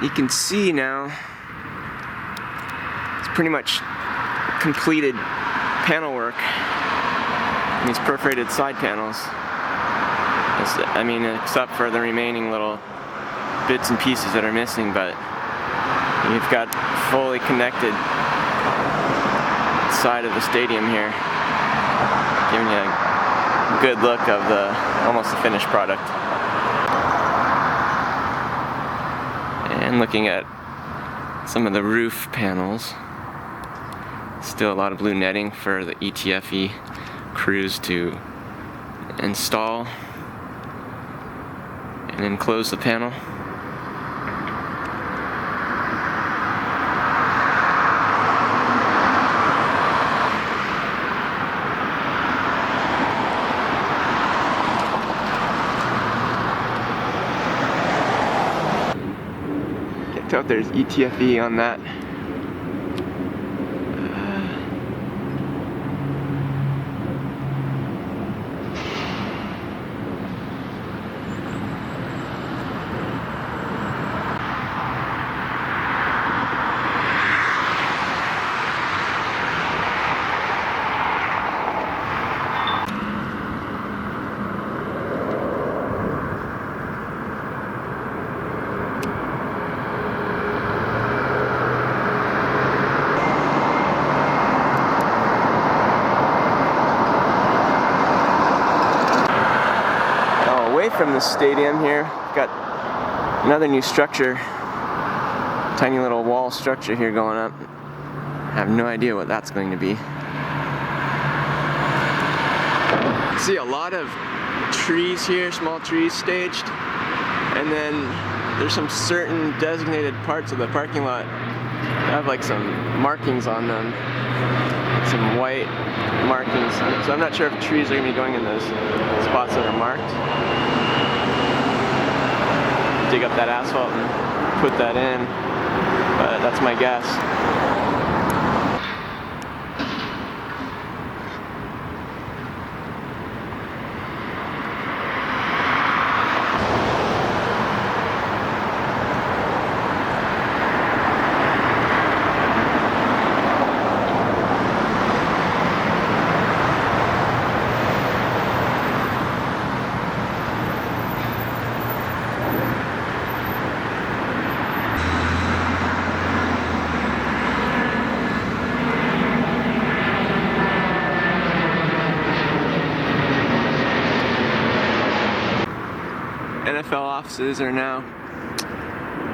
You can see now it's pretty much completed panel work in these perforated side panels. I mean, except for the remaining little bits and pieces that are missing, but you've got fully connected side of the stadium here, giving you a good look of almost the finished product. And looking at some of the roof panels, still a lot of blue netting for the ETFE crews to install and then close the panel. Can't tell if there's ETFE on that. From the stadium here, got another new structure, tiny little wall structure here going up. I have no idea what that's going to be. See a lot of trees here, small trees staged, and then there's some certain designated parts of the parking lot that have like some markings on them, some white markings. So I'm not sure if trees are going to be going in those spots that are marked. Dig up that asphalt and put that in, but that's my guess. NFL offices are now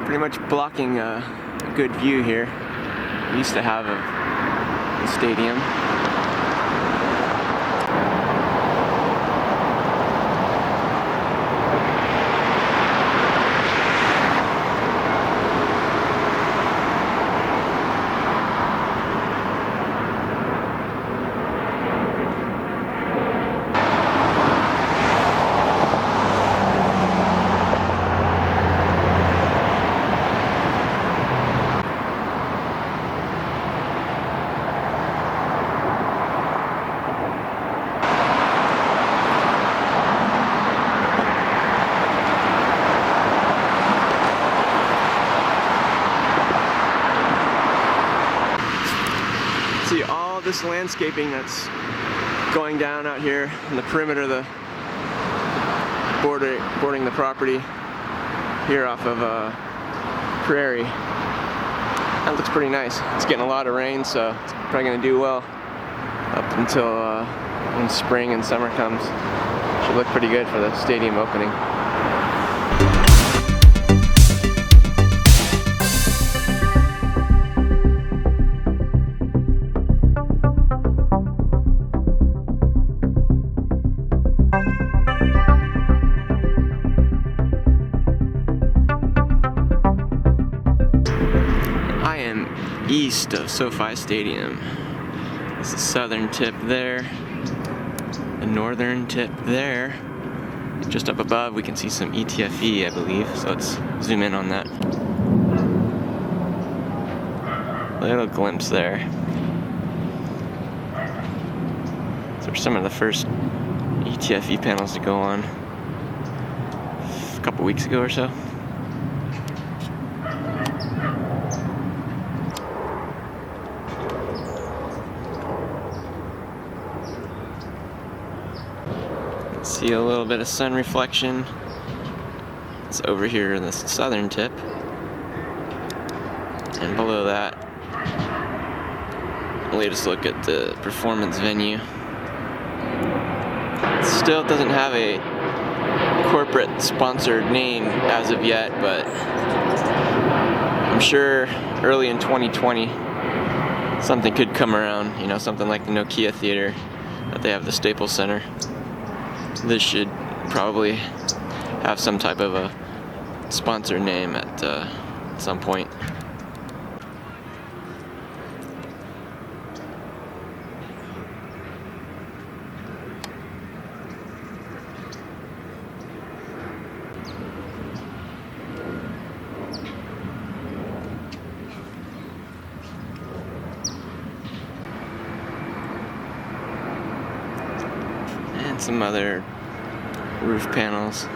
pretty much blocking a good view here. We used to have a stadium. See all this landscaping that's going down out here in the perimeter of the bordering the property here off of Prairie. That looks pretty nice. It's getting a lot of rain, so it's probably going to do well up until when spring and summer comes. Should look pretty good for the stadium opening. East of SoFi Stadium. It's the southern tip there, the northern tip there. Just up above we can see some ETFE, I believe, so let's zoom in on that. Little glimpse there. These are some of the first ETFE panels to go on a couple weeks ago or so. See a little bit of sun reflection. It's over here in the southern tip. And below that, latest look at the performance venue. Still doesn't have a corporate sponsored name as of yet, but I'm sure early in 2020 something could come around, you know, something like the Nokia Theater that they have at the Staples Center. This should probably have some type of a sponsor name at some point. And some other roof panels.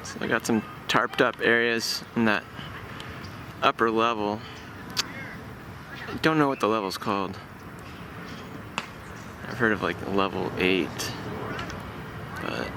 So I got some tarped up areas in that upper level. I don't know what the level's called. I've heard of like level 8, but